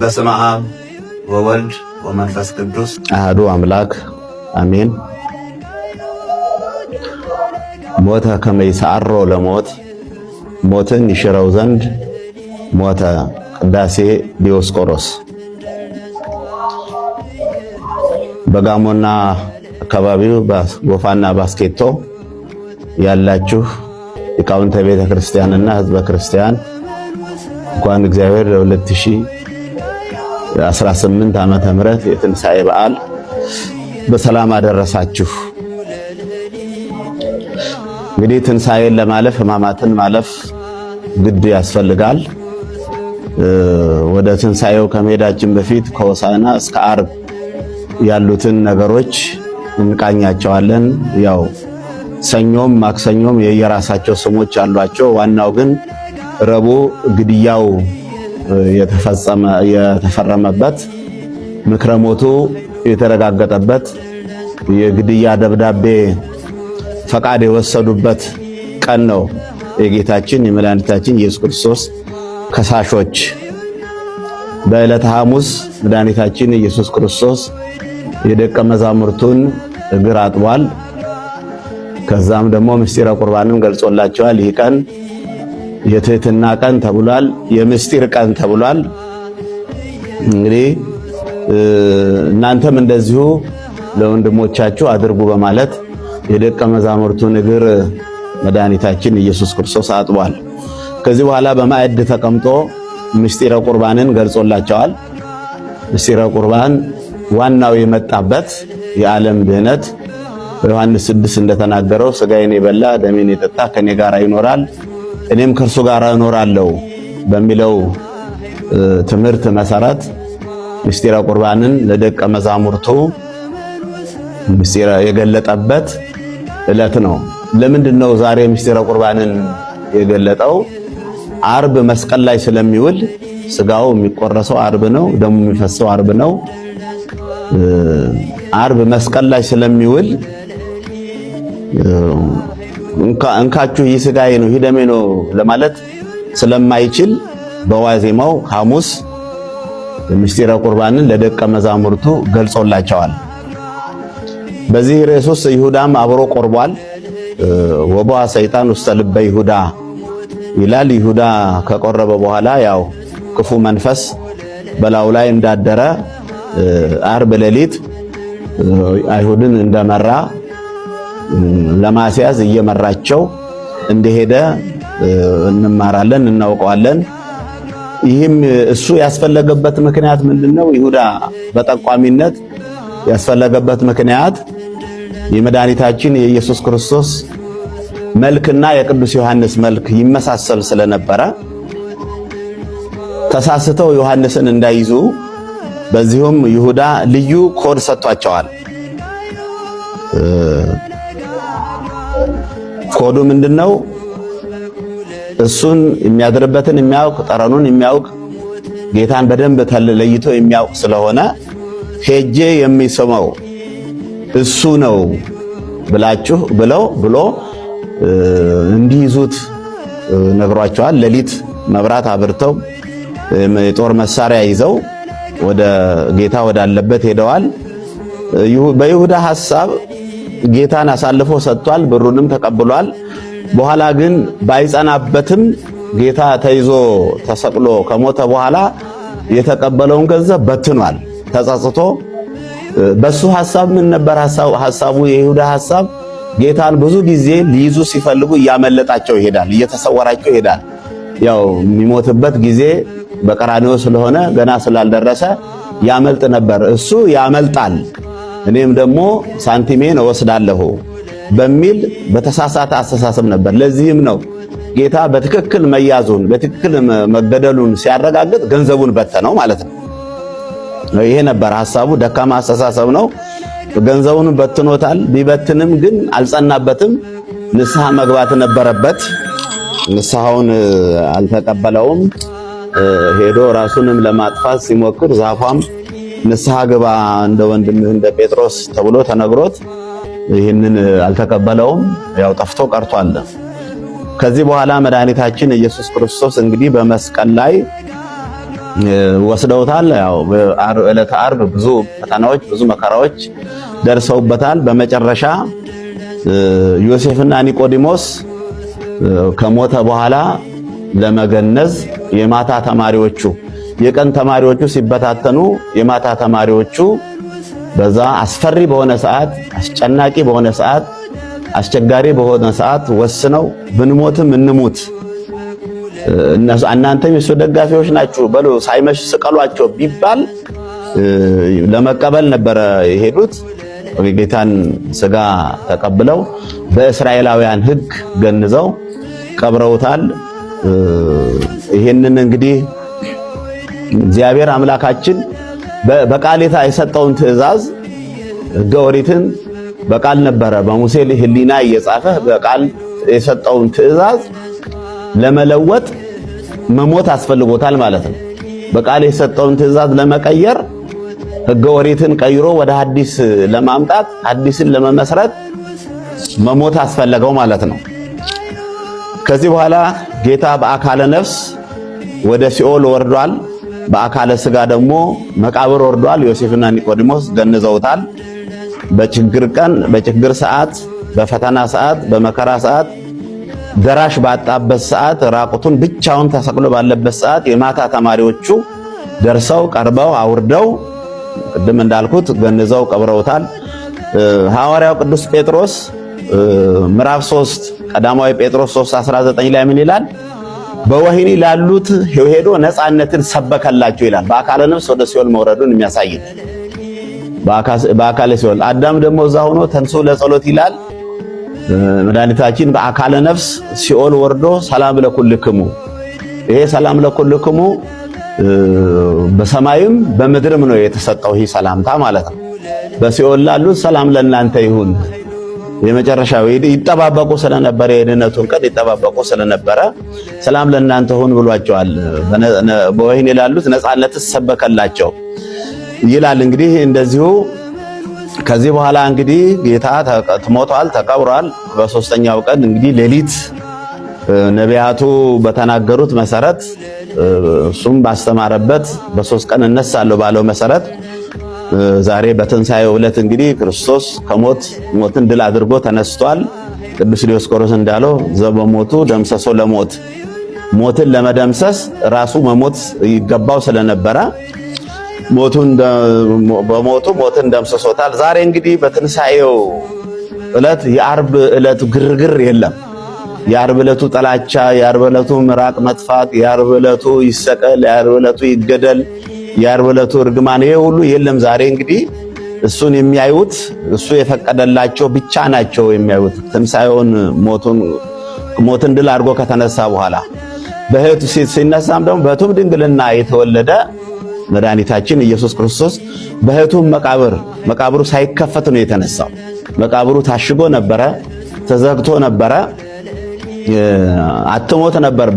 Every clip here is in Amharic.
በስመ አብ ወወልድ ወመንፈስ ቅዱስ አሐዱ አምላክ አሜን። ሞተ ከመ ይሰዓሮ ለሞት ሞትን ይሽረው ዘንድ ሞተ። ቅዳሴ ዲዮስቆሮስ። በጋሞና አካባቢው ጎፋና ባስኬቶ ያላችሁ ሊቃውንተ ቤተ ክርስቲያንና ሕዝበ ክርስቲያን እንኳን እግዚአብሔር ለ2018 ዓመተ ምህረት የትንሣኤ በዓል በሰላም አደረሳችሁ። እንግዲህ ትንሣኤን ለማለፍ ሕማማትን ማለፍ ግድ ያስፈልጋል። ወደ ትንሣኤው ከመሄዳችን በፊት ከሆሳዕና እስከ ዓርብ ያሉትን ነገሮች እንቃኛቸዋለን። ያው ሰኞም ማክሰኞም የየራሳቸው ስሞች አሏቸው። ዋናው ግን ረቡዕ ግድያው የተፈረመበት ምክረ ሞቱ የተረጋገጠበት የግድያ ደብዳቤ ፈቃድ የወሰዱበት ቀን ነው። የጌታችን የመድኃኒታችን ኢየሱስ ክርስቶስ ከሳሾች በዕለተ ሐሙስ መድኃኒታችን ኢየሱስ ክርስቶስ የደቀ መዛሙርቱን እግር አጥቧል። ከዛም ደግሞ ምስጢረ ቁርባንን ገልጾላቸዋል። ይህ ቀን የትህትና ቀን ተብሏል። የምስጢር ቀን ተብሏል። እንግዲህ እናንተም እንደዚሁ ለወንድሞቻችሁ አድርጉ በማለት የደቀ መዛሙርቱን እግር መድኃኒታችን ኢየሱስ ክርስቶስ አጥቧል። ከዚህ በኋላ በማዕድ ተቀምጦ ምስጢረ ቁርባንን ገልጾላቸዋል። ምስጢረ ቁርባን ዋናው የመጣበት የዓለም ድህነት በዮሐንስ 6 እንደተናገረው ሥጋዬን የበላ ደሜን የጠጣ ከኔ ጋር ይኖራል እኔም ከእርሱ ጋር እኖራለሁ በሚለው ትምህርት መሰረት ምስጢረ ቁርባንን ለደቀ መዛሙርቱ ምስጢረ የገለጠበት ዕለት ነው። ለምንድነው ዛሬ ምስጢረ ቁርባንን የገለጠው? ዓርብ መስቀል ላይ ስለሚውል ሥጋው የሚቆረሰው ዓርብ ነው፣ ደሙ የሚፈሰው ዓርብ ነው። ዓርብ መስቀል ላይ ስለሚውል እንካችሁ ይህ ሥጋዬ ነው ይህ ደሜ ነው ለማለት ስለማይችል በዋዜማው ሐሙስ ምስጢረ ቁርባንን ለደቀ መዛሙርቱ ገልጾላቸዋል። በዚህ ርዕስ ውስጥ ይሁዳም አብሮ ቆርቧል። ወባ ሰይጣን ውስተ ልበ ይሁዳ ይላል። ይሁዳ ከቆረበ በኋላ ያው ክፉ መንፈስ በላዩ ላይ እንዳደረ ዓርብ ሌሊት አይሁድን እንደመራ ለማስያዝ እየመራቸው እንደሄደ እንማራለን እናውቀዋለን። ይህም እሱ ያስፈለገበት ምክንያት ምንድነው? ይሁዳ በጠቋሚነት ያስፈለገበት ምክንያት የመድኃኒታችን የኢየሱስ ክርስቶስ መልክና የቅዱስ ዮሐንስ መልክ ይመሳሰል ስለነበረ ተሳስተው ዮሐንስን እንዳይዙ በዚሁም ይሁዳ ልዩ ኮድ ሰጥቷቸዋል። ኮዱ ምንድነው? እሱን የሚያድርበትን የሚያውቅ ጠረኑን የሚያውቅ ጌታን በደንብ ለይቶ የሚያውቅ ስለሆነ ሄጄ የሚስመው እሱ ነው ብላችሁ ብሎ እንዲይዙት ነግሯቸዋል። ሌሊት መብራት አብርተው የጦር መሳሪያ ይዘው ወደ ጌታ ወዳለበት ሄደዋል። በይሁዳ ሐሳብ ጌታን አሳልፎ ሰጥቷል፣ ብሩንም ተቀብሏል። በኋላ ግን ባይጸናበትም ጌታ ተይዞ ተሰቅሎ ከሞተ በኋላ የተቀበለውን ገንዘብ በትኗል። ተጸጽቶ በሱ ሐሳብ ምን ነበር ሐሳቡ? የይሁዳ ሐሳብ ጌታን ብዙ ጊዜ ሊይዙ ሲፈልጉ እያመለጣቸው ይሄዳል፣ እየተሰወራቸው ይሄዳል። ያው የሚሞትበት ጊዜ በቀራንዮ ስለሆነ ገና ስላልደረሰ ያመልጥ ነበር። እሱ ያመልጣል እኔም ደግሞ ሳንቲሜን እወስዳለሁ በሚል በተሳሳተ አስተሳሰብ ነበር። ለዚህም ነው ጌታ በትክክል መያዙን በትክክል መገደሉን ሲያረጋግጥ ገንዘቡን በተነው ማለት ነው። ይሄ ነበር ሐሳቡ። ደካማ አስተሳሰብ ነው። ገንዘቡን በትኖታል። ቢበትንም ግን አልጸናበትም። ንስሐ መግባት ነበረበት። ንስሐውን አልተቀበለውም። ሄዶ ራሱንም ለማጥፋት ሲሞክር ዛፏም ንስሐ ግባ እንደ ወንድምህ እንደ ጴጥሮስ ተብሎ ተነግሮት ይህንን አልተቀበለውም። ያው ጠፍቶ ቀርቷል። ከዚህ በኋላ መድኃኒታችን ኢየሱስ ክርስቶስ እንግዲህ በመስቀል ላይ ወስደውታል። ያው ዕለተ ዓርብ ብዙ ፈተናዎች ብዙ መከራዎች ደርሰውበታል። በመጨረሻ ዮሴፍና ኒቆዲሞስ ከሞተ በኋላ ለመገነዝ የማታ ተማሪዎቹ የቀን ተማሪዎቹ ሲበታተኑ የማታ ተማሪዎቹ በዛ አስፈሪ በሆነ ሰዓት አስጨናቂ በሆነ ሰዓት አስቸጋሪ በሆነ ሰዓት ወስነው ብንሞትም እንሙት እናንተም የሱ ደጋፊዎች ናችሁ በሉ ሳይመሽ ስቀሏቸው ቢባል ለመቀበል ነበር የሄዱት። ጌታን ስጋ ተቀብለው በእስራኤላውያን ሕግ ገንዘው ቀብረውታል። ይሄንን እንግዲህ እግዚአብሔር አምላካችን በቃል የሰጠውን ትእዛዝ ሕገ ኦሪትን በቃል ነበረ በሙሴ ሕሊና እየጻፈ በቃል የሰጠውን ትእዛዝ ለመለወጥ መሞት አስፈልጎታል ማለት ነው። በቃል የሰጠውን ትእዛዝ ለመቀየር ሕገ ኦሪትን ቀይሮ ወደ ሐዲስ ለማምጣት ሐዲስን ለመመስረት መሞት አስፈለገው ማለት ነው። ከዚህ በኋላ ጌታ በአካለ ነፍስ ወደ ሲኦል ወርዷል። በአካለ ስጋ ደግሞ መቃብር ወርዷል። ዮሴፍና ኒቆዲሞስ ገንዘውታል። በችግር ቀን በችግር ሰዓት በፈተና ሰዓት በመከራ ሰዓት ደራሽ ባጣበት ሰዓት ራቁቱን ብቻውን ተሰቅሎ ባለበት ሰዓት የማታ ተማሪዎቹ ደርሰው ቀርበው አውርደው ቅድም እንዳልኩት ገንዘው ቀብረውታል። ሐዋርያው ቅዱስ ጴጥሮስ ምዕራፍ 3 ቀዳማዊ ጴጥሮስ 3:19 ላይ ምን ይላል? በወህኒ ላሉት ሄዶ ነፃነትን ሰበከላቸው ይላል። በአካለ ነፍስ ወደ ሲኦል መውረዱን የሚያሳይ በአካለ ሲኦል አዳም ደግሞ እዛ ሆኖ ተንሶ ለጸሎት ይላል። መድኃኒታችን በአካለ ነፍስ ሲኦል ወርዶ ሰላም ለኩልክሙ ይሄ ሰላም ለኩልክሙ በሰማይም በምድርም ነው የተሰጠው ይህ ሰላምታ ማለት ነው። በሲኦል ላሉት ሰላም ለእናንተ ይሁን የመጨረሻው ይጠባበቁ ስለነበረ የድነቱን ቀን ይጠባበቁ ስለነበረ ሰላም ለእናንተ ይሁን ብሏቸዋል። በወህኒ ላሉት ነፃነት ተሰበከላቸው ይላል። እንግዲህ እንደዚሁ ከዚህ በኋላ እንግዲህ ጌታ ሞቷል፣ ተቀብሯል። በሶስተኛው ቀን እንግዲህ ሌሊት ነቢያቱ በተናገሩት መሰረት እሱም ባስተማረበት በሶስት ቀን እነሳለሁ ባለው መሰረት ዛሬ በትንሣኤው ዕለት እንግዲህ ክርስቶስ ሞትን ድል አድርጎ ተነስቷል። ቅዱስ ዲዮስቆሮስ እንዳለው ዘበሞቱ ደምሰሶ ለሞት ሞትን ለመደምሰስ ራሱ መሞት ይገባው ስለነበረ ሞትን ደምስሶታል። ዛሬ እንግዲህ በትንሣኤው ዕለት የዓርብ ዕለት ግርግር የለም። የዓርብ ዕለቱ ጥላቻ፣ የዓርብ ዕለቱ ምራቅ መጥፋት፣ የዓርብ ዕለቱ ይሰቀል፣ የዓርብ ዕለቱ ይገደል፣ የዓርብ ዕለቱ እርግማን ይሄ ሁሉ የለም። ዛሬ እንግዲህ እሱን የሚያዩት እሱ የፈቀደላቸው ብቻ ናቸው የሚያዩት ትንሣኤውን ሞትን ድል አድርጎ ከተነሳ በኋላ በሕይወቱ ሲነሳም ደግሞ በሕቱም ድንግልና የተወለደ መድኃኒታችን ኢየሱስ ክርስቶስ በሕቱም መቃብሩ ሳይከፈት ነው የተነሳው። መቃብሩ ታሽጎ ነበረ፣ ተዘግቶ ነበረ፣ አትሞት ነበር።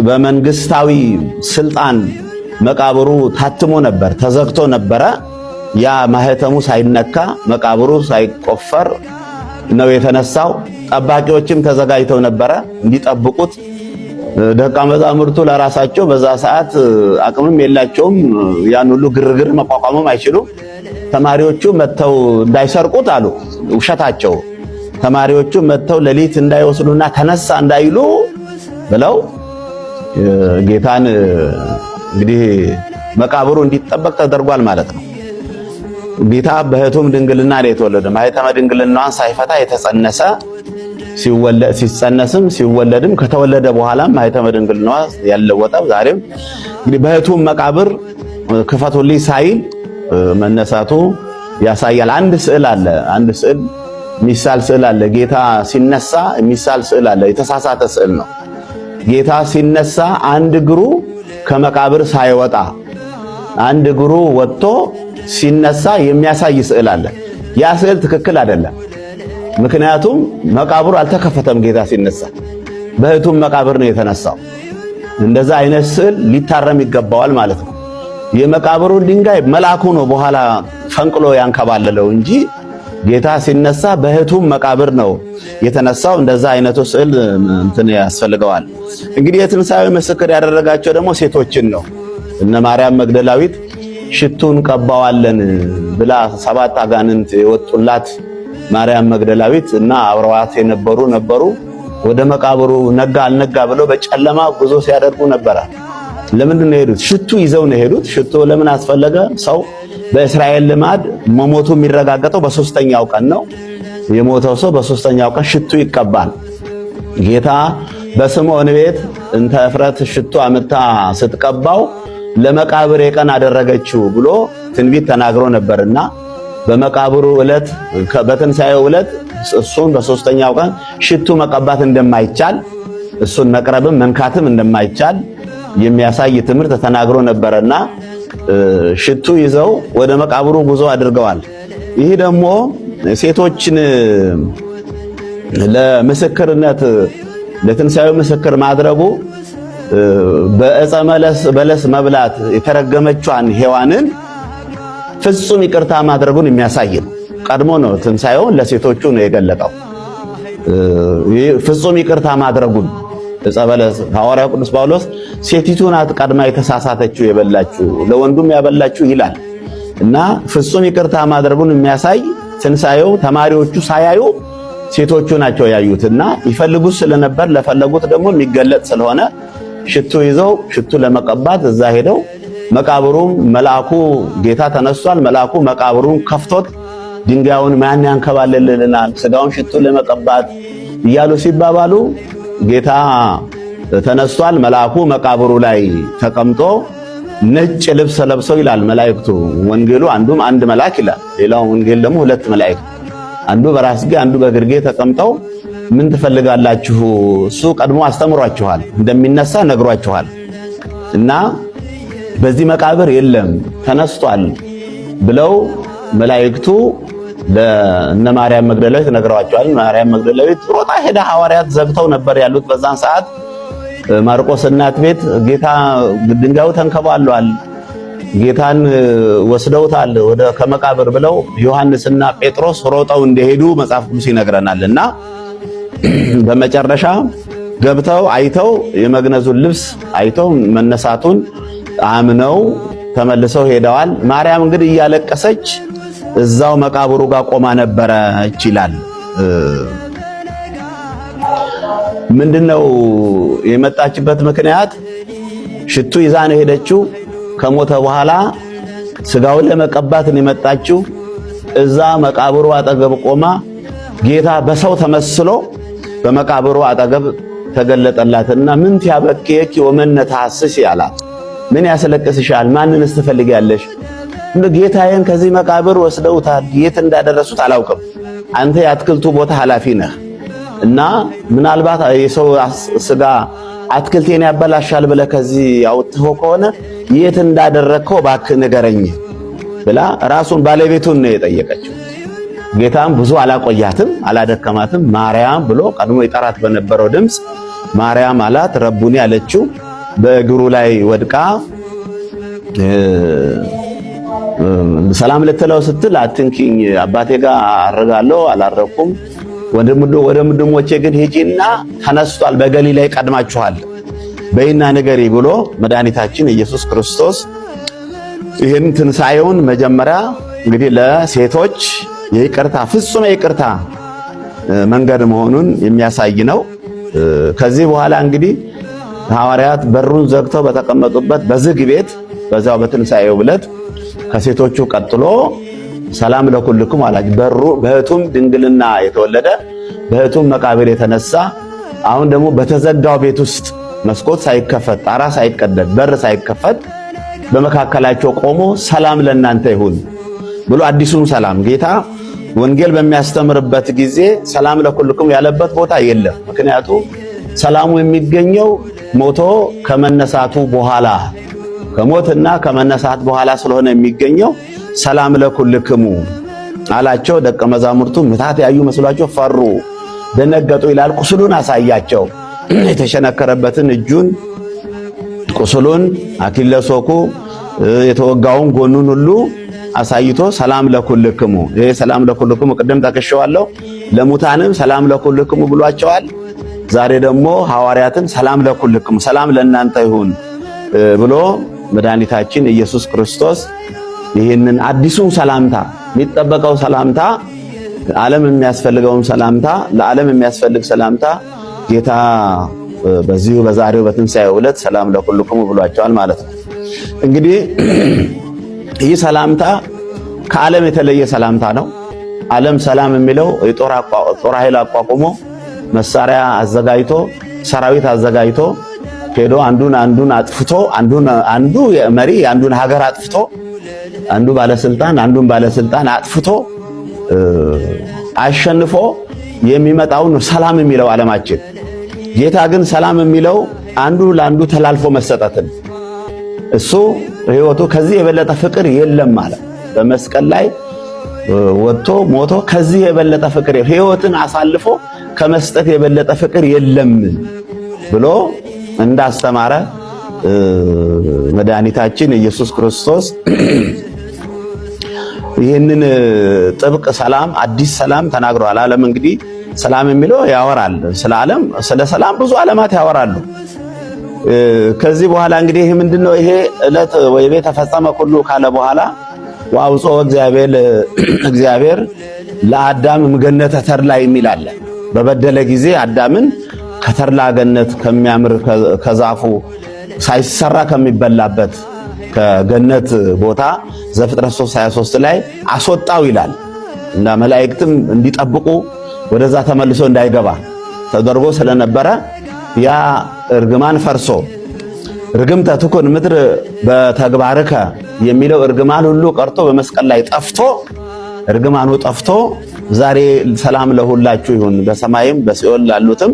በመንግስታዊ ስልጣን መቃብሩ ታትሞ ነበር፣ ተዘግቶ ነበረ። ያ ማህተሙ ሳይነካ መቃብሩ ሳይቆፈር ነው የተነሳው። ጠባቂዎችም ተዘጋጅተው ነበረ እንዲጠብቁት። ደቀ መዛሙርቱ ለራሳቸው በዛ ሰዓት አቅምም የላቸውም፣ ያን ሁሉ ግርግር መቋቋምም አይችሉም። ተማሪዎቹ መተው እንዳይሰርቁት አሉ፣ ውሸታቸው። ተማሪዎቹ መተው ሌሊት እንዳይወስዱና ተነሳ እንዳይሉ ብለው ጌታን እንግዲህ መቃብሩ እንዲጠበቅ ተደርጓል ማለት ነው። ጌታ በሕቱም ድንግልና ነው የተወለደ። ማኅተመ ድንግልናዋን ሳይፈታ የተጸነሰ ሲጸነስም ሲወለድም ከተወለደ በኋላም ማኅተመ ድንግልናዋ ያለወጠው ዛሬም እንግዲህ በሕቱም መቃብር ክፈቱልኝ ሳይል መነሳቱ ያሳያል። አንድ ስዕል አለ፣ አንድ ስዕል ሚሳል ስዕል አለ። ጌታ ሲነሳ ሚሳል ስዕል አለ። የተሳሳተ ስዕል ነው። ጌታ ሲነሳ አንድ እግሩ ከመቃብር ሳይወጣ አንድ እግሩ ወጥቶ ሲነሳ የሚያሳይ ስዕል አለ። ያ ስዕል ትክክል አይደለም። ምክንያቱም መቃብሩ አልተከፈተም። ጌታ ሲነሳ በሕቱም መቃብር ነው የተነሳው። እንደዛ አይነት ስዕል ሊታረም ይገባዋል ማለት ነው። የመቃብሩ ድንጋይ መልአኩ ነው በኋላ ፈንቅሎ ያንከባለለው እንጂ ጌታ ሲነሳ በሕቱም መቃብር ነው የተነሳው። እንደዛ አይነቱ ስዕል እንትን ያስፈልገዋል። እንግዲህ የትንሣኤ ምስክር ያደረጋቸው ደግሞ ሴቶችን ነው። እነ ማርያም መግደላዊት ሽቱን ቀባዋለን ብላ 7 አጋንንት የወጡላት ማርያም መግደላዊት እና አብረዋት ነበሩ። ወደ መቃብሩ ነጋ አልነጋ ብለው በጨለማ ጉዞ ሲያደርጉ ነበር። ለምንድን ነው የሄዱት? ሽቱ ይዘው ነው የሄዱት። ሽቱ ለምን አስፈለገ? ሰው በእስራኤል ልማድ መሞቱ የሚረጋገጠው በ3ኛው ቀን ነው። የሞተው ሰው በ3ኛው ቀን ሽቱ ይቀባል። ጌታ በስምዖን ቤት እንተ እፍረት ሽቱ አምታ ስትቀባው ለመቃብር የቀን አደረገችው ብሎ ትንቢት ተናግሮ ነበርና በመቃብሩ ዕለት በትንሣኤው ዕለት እሱን በ3ኛው ቀን ሽቱ መቀባት እንደማይቻል እሱን መቅረብም መንካትም እንደማይቻል የሚያሳይ ትምህርት ተናግሮ ነበርና ሽቱ ይዘው ወደ መቃብሩ ጉዞ አድርገዋል። ይህ ደግሞ ሴቶችን ለምስክርነት ለትንሣኤው ምስክር ማድረጉ በዕፀ በለስ መብላት የተረገመችዋን ሔዋንን ፍጹም ይቅርታ ማድረጉን የሚያሳይ ነው። ቀድሞ ነው ትንሣኤውን ለሴቶቹ ነው የገለጠው። ፍጹም ይቅርታ ማድረጉን ዕፀ በለስ ሐዋርያው ቅዱስ ጳውሎስ ሴቲቱ ናት ቀድማ የተሳሳተችው የበላችው ለወንዱም ያበላችው ይላል እና ፍጹም ይቅርታ ማድረጉን የሚያሳይ ትንሣኤው ተማሪዎቹ ሳያዩ ሴቶቹ ናቸው ያዩትና ይፈልጉት ስለነበር ለፈለጉት ደግሞ የሚገለጥ ስለሆነ ሽቱ ይዘው ሽቱ ለመቀባት እዛ ሄደው መቃብሩም መልአኩ ጌታ ተነስቷል። መልአኩ መቃብሩን ከፍቶት ድንጋዩን ማን ያንከባልልልናል ስጋውን ሽቱ ለመቀባት እያሉ ሲባባሉ ጌታ ተነስቷል። መልአኩ መቃብሩ ላይ ተቀምጦ ነጭ ልብስ ለብሰው ይላል መላእክቱ። ወንጌሉ አንድ መልአክ ይላል፣ ሌላው ወንጌል ደግሞ 2 መላእክት አንዱ በራስጌ አንዱ በግርጌ ተቀምጠው ምን ትፈልጋላችሁ? እሱ ቀድሞ አስተምሯችኋል፣ እንደሚነሳ ነግሯችኋል እና በዚህ መቃብር የለም ተነስቷል ብለው መላእክቱ ለእነ ማርያም መግደላዊት ነግረዋቸዋል። ማርያም መግደላዊት ሮጣ ሄዳ ሐዋርያት ዘግተው ነበር ያሉት በዛን ሰዓት ማርቆስ እናት ቤት ጌታ ድንጋዩ ተንከባሏል፣ ጌታን ወስደውታል ወደ ከመቃብር ብለው ዮሐንስና ጴጥሮስ ሮጠው እንደሄዱ መጽሐፍ ቅዱስ ይነግረናልና በመጨረሻ ገብተው አይተው የመግነዙን ልብስ አይተው መነሳቱን አምነው ተመልሰው ሄደዋል። ማርያም እንግዲህ እያለቀሰች እዛው መቃብሩ ጋር ቆማ ነበረች ይላል። ምንድነው የመጣችበት ምክንያት? ሽቱ ይዛ ነው ሄደችው። ከሞተ በኋላ ስጋውን ለመቀባት ነው የመጣችው። እዛ መቃብሩ አጠገብ ቆማ ጌታ በሰው ተመስሎ በመቃብሩ አጠገብ ተገለጠላትና ምን ትያበኪኪ ወመነ ተሐስሲ አላት። ምን ያስለቅስሻል? ማንንስ ትፈልጊያለሽ? ጌታዬን ከዚህ መቃብር ወስደውታል፣ የት እንዳደረሱት አላውቅም። አንተ የአትክልቱ ቦታ ኃላፊ ነህ እና ምናልባት የሰው ስጋ አትክልቴን ያበላሻል ብለህ ከዚህ አውጥተው ከሆነ የት እንዳደረከው እባክህ ንገረኝ ብላ ራሱን ባለቤቱን ነው የጠየቀችው። ጌታም ብዙ አላቆያትም፣ አላደከማትም። ማርያም ብሎ ቀድሞ ይጠራት በነበረው ድምፅ ማርያም አላት። ረቡኒ አለችው። በእግሩ ላይ ወድቃ ሰላም ልትለው ስትል አትንኪኝ፣ አባቴ ጋር አረጋለሁ አላረኩም፣ ወደ ወንድሞቼ ግን ሂጂና ተነስቷል፣ በገሊላ ይቀድማችኋል በይና ንገሪ ብሎ መድኃኒታችን ኢየሱስ ክርስቶስ ይህን ትንሣኤውን መጀመሪያ እንግዲህ ለሴቶች የይቅርታ ፍጹም የይቅርታ መንገድ መሆኑን የሚያሳይ ነው። ከዚህ በኋላ እንግዲህ ሐዋርያት በሩን ዘግተው በተቀመጡበት በዝግ ቤት በዛው በትንሣኤው ዕለት ከሴቶቹ ቀጥሎ ሰላም ለኩልኩም አላችሁ። በሩ በህቱም ድንግልና የተወለደ በህቱም መቃብር የተነሳ አሁን ደግሞ በተዘጋው ቤት ውስጥ መስኮት ሳይከፈት ጣራ ሳይቀደድ በር ሳይከፈት በመካከላቸው ቆሞ ሰላም ለእናንተ ይሁን ብሎ አዲሱን ሰላም ጌታ ወንጌል በሚያስተምርበት ጊዜ ሰላም ለኩልኩም ያለበት ቦታ የለም። ምክንያቱም ሰላሙ የሚገኘው ሞቶ ከመነሳቱ በኋላ ከሞትና ከመነሳት በኋላ ስለሆነ የሚገኘው ሰላም ለኩልክሙ አላቸው። ደቀ መዛሙርቱ ምታት ያዩ መስሏቸው ፈሩ፣ ደነገጡ ይላል። ቁስሉን አሳያቸው። የተሸነከረበትን እጁን፣ ቁስሉን፣ አኪለ ሶኩ የተወጋውን ጎኑን ሁሉ አሳይቶ ሰላም ለኩልክሙ። ይሄ ሰላም ለኩልክሙ ቅድም ጠቅሼዋለሁ። ለሙታንም ሰላም ለኩልክሙ ብሏቸዋል። ዛሬ ደግሞ ሐዋርያትን ሰላም ለኩልክሙ ሰላም ለእናንተ ይሁን ብሎ መድኃኒታችን ኢየሱስ ክርስቶስ ይህንን አዲሱን ሰላምታ የሚጠበቀው ሰላምታ ዓለም የሚያስፈልገውን ሰላምታ ለዓለም የሚያስፈልግ ሰላምታ ጌታ በዚሁ በዛሬው በትንሣኤው ዕለት ሰላም ለኩልክሙ ብሏቸዋል ማለት ነው። እንግዲህ ይህ ሰላምታ ከዓለም የተለየ ሰላምታ ነው። ዓለም ሰላም የሚለው የጦር ኃይል አቋቁሞ መሳሪያ አዘጋጅቶ ሰራዊት አዘጋጅቶ ሄዶ አንዱን አጥፍቶ አንዱ መሪ አንዱን ሀገር አጥፍቶ አንዱ ባለስልጣን አጥፍቶ አሸንፎ የሚመጣውን ሰላም የሚለው ዓለማችን። ጌታ ግን ሰላም የሚለው አንዱ ለአንዱ ተላልፎ መሰጠትን እሱ ሕይወቱ ከዚህ የበለጠ ፍቅር የለም ማለት በመስቀል ላይ ወጥቶ ሞቶ ከዚህ የበለጠ ፍቅር ሕይወትን አሳልፎ ከመስጠት የበለጠ ፍቅር የለም ብሎ እንዳስተማረ መድኃኒታችን ኢየሱስ ክርስቶስ ይህንን ጥብቅ ሰላም አዲስ ሰላም ተናግሯል። ዓለም እንግዲህ ሰላም የሚለው ያወራል ስለ ዓለም ስለ ሰላም ብዙ ዓለማት ያወራሉ። ከዚህ በኋላ እንግዲህ ይሄ ምንድነው ይሄ ዕለት ወይቤ ተፈጸመ ሁሉ ካለ በኋላ ወአውጽኦ እግዚአብሔር ለአዳም ገነተ ተድላ የሚል አለ። በበደለ ጊዜ አዳምን ከተድላ ገነት ከሚያምር ከዛፉ ሳይሰራ ከሚበላበት ከገነት ቦታ ዘፍጥረት 3:23 ላይ አስወጣው ይላል እና መላእክትም እንዲጠብቁ ወደዛ ተመልሶ እንዳይገባ ተደርጎ ስለነበረ ያ እርግማን ፈርሶ ርግምተ ትኩን ምድር በተግባርከ የሚለው እርግማን ሁሉ ቀርቶ በመስቀል ላይ ጠፍቶ እርግማኑ ጠፍቶ ዛሬ ሰላም ለሁላችሁ ይሁን በሰማይም በሲኦል ላሉትም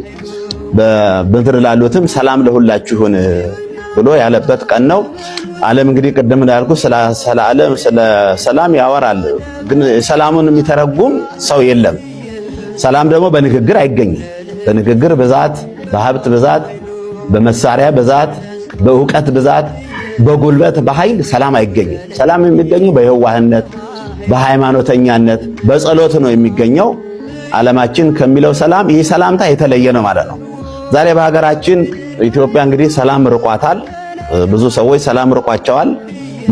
በምድር ላሉትም ሰላም ለሁላችሁ ይሁን ብሎ ያለበት ቀን ነው። ዓለም እንግዲህ ቅድም እንዳልኩ ስለ ዓለም ስለ ሰላም ያወራል፣ ግን ሰላሙን የሚተረጉም ሰው የለም። ሰላም ደግሞ በንግግር አይገኝም። በንግግር ብዛት፣ በሀብት ብዛት፣ በመሳሪያ ብዛት፣ በእውቀት ብዛት፣ በጉልበት በኃይል ሰላም አይገኝም። ሰላም የሚገኘው በየዋህነት፣ በሃይማኖተኛነት፣ በጸሎት ነው የሚገኘው። ዓለማችን ከሚለው ሰላም ይህ ሰላምታ የተለየ ነው ማለት ነው። ዛሬ በሀገራችን ኢትዮጵያ እንግዲህ ሰላም ርቋታል። ብዙ ሰዎች ሰላም ርቋቸዋል።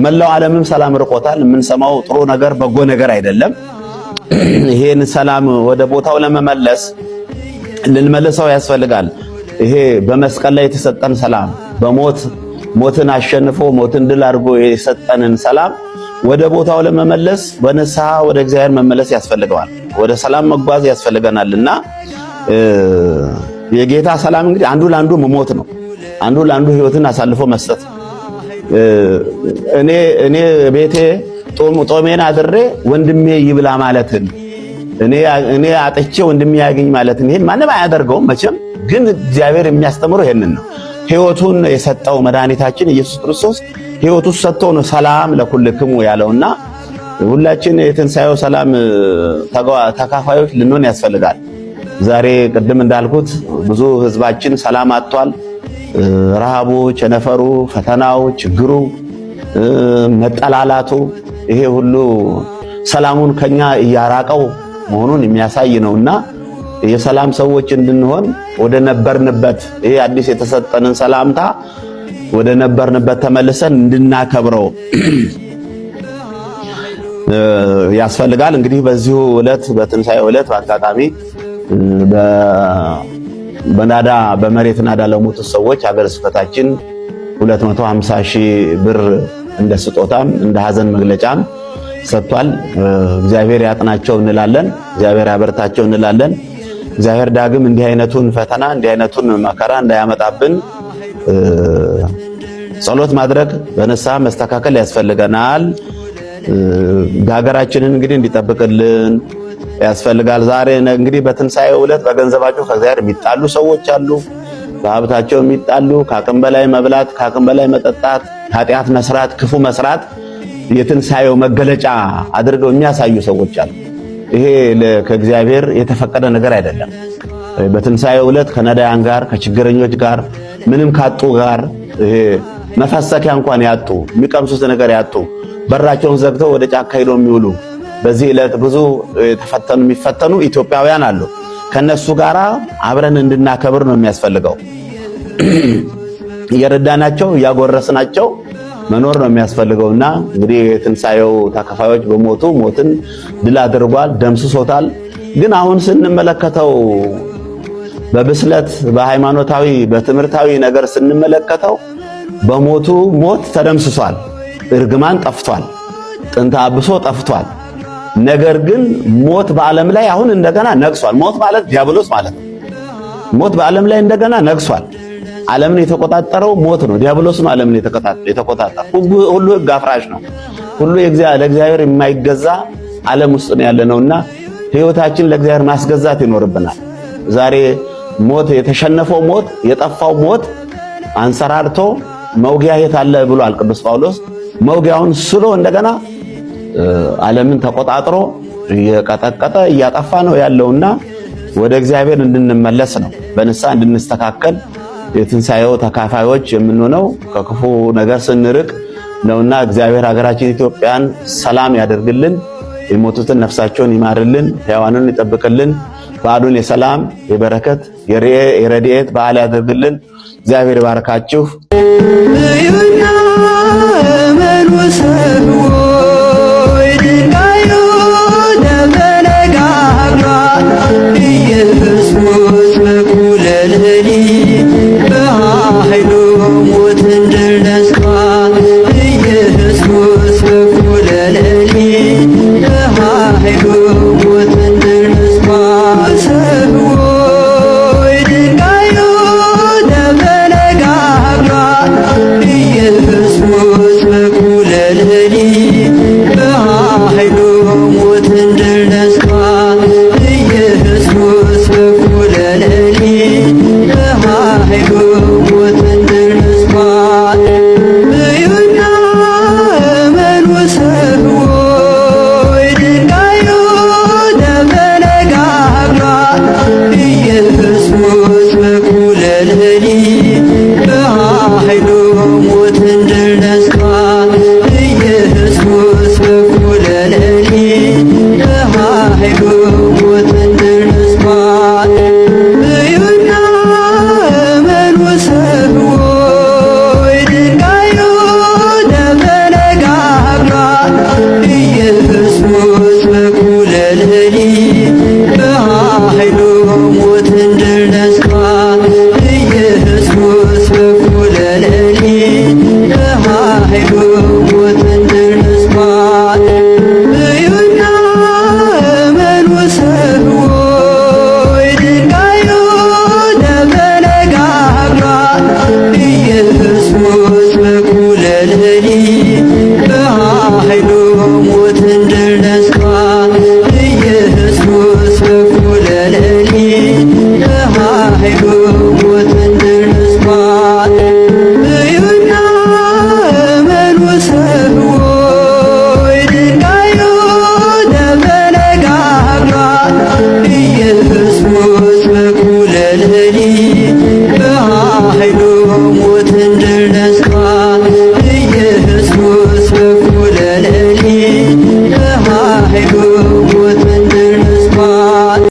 መላው ዓለምም ሰላም ርቆታል። የምንሰማው ጥሩ ነገር በጎ ነገር አይደለም። ይሄን ሰላም ወደ ቦታው ለመመለስ ልንመልሰው ያስፈልጋል። ይሄ በመስቀል ላይ የተሰጠን ሰላም ሞትን አሸንፎ ሞትን ድል አድርጎ የሰጠንን ሰላም ወደ ቦታው ለመመለስ በንስሐ ወደ እግዚአብሔር መመለስ ያስፈልገዋል። ወደ ሰላም መጓዝ ያስፈልገናልና የጌታ ሰላም እንግዲህ አንዱ ለአንዱ መሞት ነው። አንዱ ለአንዱ ሕይወትን አሳልፎ መስጠት። እኔ ቤቴ ጦሜን አድሬ ወንድሜ ይብላ ማለትን እኔ አጥቼ ወንድሜ ያገኝ ማለትን ይሄን ማንም አያደርገውም መቼም። ግን እግዚአብሔር የሚያስተምረው ይሄንን ነው። ሕይወቱን የሰጠው መድኃኒታችን ኢየሱስ ክርስቶስ ሕይወቱ ሰጥቶ ነው ሰላም ለኩልክሙ ያለውና ሁላችን የትንሣኤው ሰላም ተካፋዮች ልንሆን ያስፈልጋል። ዛሬ ቅድም እንዳልኩት ብዙ ሕዝባችን ሰላም አጥቷል። ረሃቡ፣ ቸነፈሩ፣ ፈተናው፣ ችግሩ፣ መጠላላቱ ይሄ ሁሉ ሰላሙን ከኛ እያራቀው መሆኑን የሚያሳይ ነውና የሰላም ሰዎች እንድንሆን ወደ ነበርንበት ይሄ አዲስ የተሰጠንን ሰላምታ ወደ ነበርንበት ተመልሰን እንድናከብረው ያስፈልጋል። እንግዲህ በዚሁ ዕለት በትንሣኤው ዕለት በአጋጣሚ በመሬት ናዳ ለሞቱ ሰዎች ሀገረ ስብከታችን 250,000 ብር እንደ ስጦታም እንደ ሐዘን መግለጫም ሰጥቷል። እግዚአብሔር ያጥናቸው እንላለን። እግዚአብሔር ያበርታቸው እንላለን። እግዚአብሔር ዳግም እንዲህ አይነቱን ፈተና እንዲህ አይነቱን መከራ እንዳያመጣብን ጸሎት ማድረግ በንስሐ መስተካከል ያስፈልገናል። ሀገራችንን እንግዲህ እንዲጠብቅልን ያስፈልጋል። ዛሬ እንግዲህ በትንሣኤው ዕለት በገንዘባቸው ከእግዚአብሔር የሚጣሉ ሰዎች አሉ። በሀብታቸው የሚጣሉ፣ ከአቅም በላይ መብላት፣ ከአቅም በላይ መጠጣት፣ ኃጢአት መስራት፣ ክፉ መስራት የትንሣኤው መገለጫ አድርገው የሚያሳዩ ሰዎች አሉ። ይሄ ከእግዚአብሔር የተፈቀደ ነገር አይደለም። በትንሣኤው ዕለት ከነዳያን ጋር፣ ከችግረኞች ጋር፣ ምንም ካጡ ጋር ይሄ መፈሰኪያ እንኳን ያጡ፣ የሚቀምሱት ነገር ያጡ፣ በራቸውን ዘግተው ወደ ጫካ ሄደው የሚውሉ በዚህ ዕለት ብዙ የሚፈተኑ ኢትዮጵያውያን አሉ። ከነሱ ጋር አብረን እንድናከብር ነው የሚያስፈልገው። እየረዳናቸው እያጎረስናቸው መኖር ነው የሚያስፈልገውና እንግዲህ የትንሳኤው ተካፋዮች በሞቱ ሞትን ድል አድርጓል፣ ደምስሶታል። ግን አሁን ስንመለከተው በብስለት በሃይማኖታዊ በትምህርታዊ ነገር ስንመለከተው በሞቱ ሞት ተደምስሷል፣ እርግማን ጠፍቷል፣ ጥንተ አብሶ ጠፍቷል። ነገር ግን ሞት በዓለም ላይ አሁን እንደገና ነግሷል። ሞት ማለት ዲያብሎስ ማለት ነው። ሞት በዓለም ላይ እንደገና ነግሷል። ዓለምን የተቆጣጠረው ሞት ነው። ዲያብሎስ ነው ዓለምን የተቆጣጠረው። ሁሉ ሕግ አፍራሽ ነው። ሁሉ ለእግዚአብሔር የማይገዛ ዓለም ውስጥ ነው ያለነውና ሕይወታችን ለእግዚአብሔር ማስገዛት ይኖርብናል። ዛሬ ሞት የተሸነፈው ሞት የጠፋው ሞት አንሰራርቶ መውጊያ የት አለ ብሏል ቅዱስ ጳውሎስ። መውጊያውን ስሎ እንደገና ዓለምን ተቆጣጥሮ እየቀጠቀጠ እያጠፋ ነው ያለውና ወደ እግዚአብሔር እንድንመለስ ነው፣ በንስሐ እንድንስተካከል የትንሣኤው ተካፋዮች የምንሆነው ከክፉ ነገር ስንርቅ ነውና እግዚአብሔር ሀገራችን ኢትዮጵያን ሰላም ያደርግልን፣ የሞቱትን ነፍሳቸውን ይማርልን፣ ሕያዋንን ይጠብቅልን፣ በዓሉን የሰላም የበረከት የረድኤት በዓል ያደርግልን። እግዚአብሔር ይባርካችሁ። ሞትን ድል